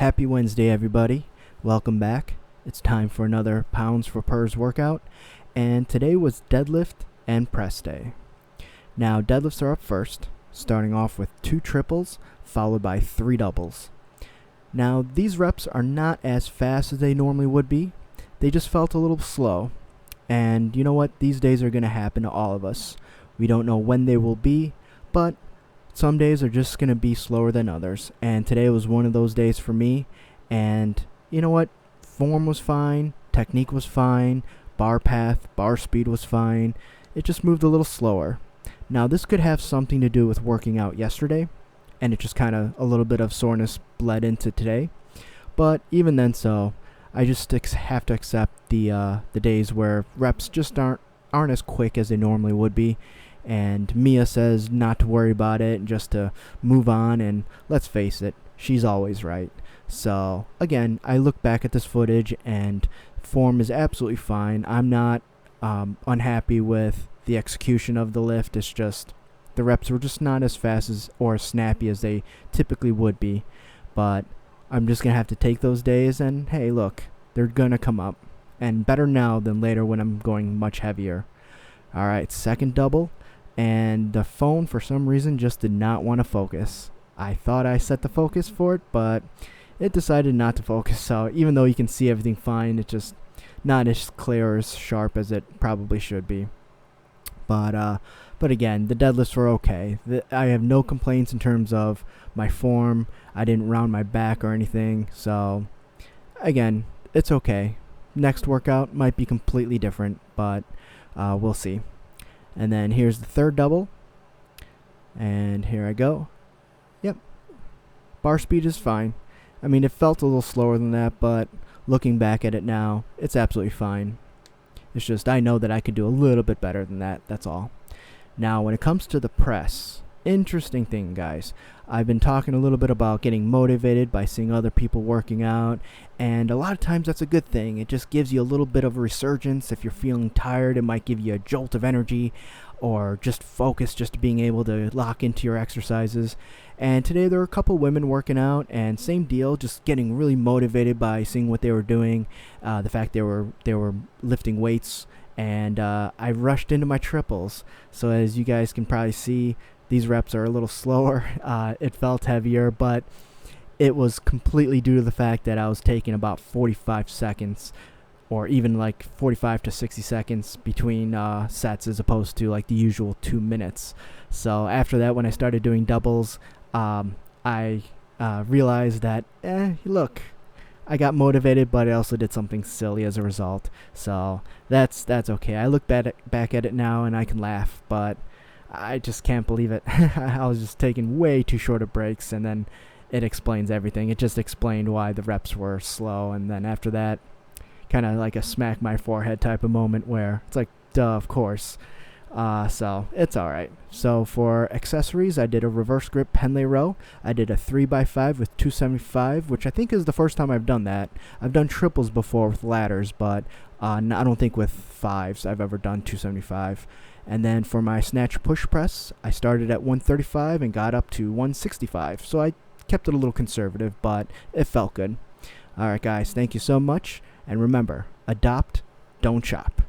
Happy Wednesday, everybody. Welcome back. It's time for another Pounds for Purrs workout, and today was deadlift and press day. Now, deadlifts are up first, starting off with 2 triples, followed by 3 doubles. Now, these reps are not as fast as they normally would be. They just felt a little slow, and you know what? These days are going to happen to all of us. We don't know when they will be, but some days are just going to be slower than others, and today was one of those days for me. And you know what? Form was fine, technique was fine, bar path, bar speed was fine. It just moved a little slower. Now, this could have something to do with working out yesterday, and it just kind of a little bit of soreness bled into today. But even then, I just have to accept the days where reps just aren't as quick as they normally would be. And Mia says not to worry about it and just to move on, and let's face it, she's always right. So again, I look back at this footage and form is absolutely fine. I'm not unhappy with the execution of the lift. It's just the reps were just not as fast as or as snappy as they typically would be. But I'm just going to have to take those days, and hey, look, they're going to come up. And better now than later when I'm going much heavier. Alright, second double. And the phone, for some reason, just did not want to focus. I thought I set the focus for it, but it decided not to focus. So even though you can see everything fine, it's just not as clear or as sharp as it probably should be. But again, the deadlifts were okay. I have no complaints in terms of my form. I didn't round my back or anything. So again, it's okay. Next workout might be completely different, but we'll see. And then here's the third double. And here I go. Yep. Bar speed is fine. I mean, it felt a little slower than that, but looking back at it now, it's absolutely fine. It's just I know that I could do a little bit better than that. That's all. Now, when it comes to the press, interesting thing, guys. I've been talking a little bit about getting motivated by seeing other people working out, and a lot of times that's a good thing. It just gives you a little bit of a resurgence. If you're feeling tired, it might give you a jolt of energy or just focus, just being able to lock into your exercises. And today there were a couple women working out, and same deal, just getting really motivated by seeing what they were doing, the fact they were lifting weights, and I rushed into my triples. So as you guys can probably see, these reps are a little slower. It felt heavier, but it was completely due to the fact that I was taking about 45 seconds or even like 45 to 60 seconds between sets as opposed to like the usual 2 minutes. So after that, when I started doing doubles, I realized that, look, I got motivated, but I also did something silly as a result. So that's okay. I look back at it now and I can laugh, but I just can't believe it. I was just taking way too short of breaks, and then it explains everything. It just explained why the reps were slow, and then after that, kind of like a smack my forehead type of moment where it's like, duh, of course. So it's alright. So for accessories, I did a reverse grip Pendlay row. I did a 3x5 with 275, which I think is the first time I've done that. I've done triples before with ladders, but I don't think with 5s I've ever done 275. And then for my snatch push press, I started at 135 and got up to 165. So I kept it a little conservative, but it felt good. Alright guys, thank you so much. And remember, adopt, don't chop.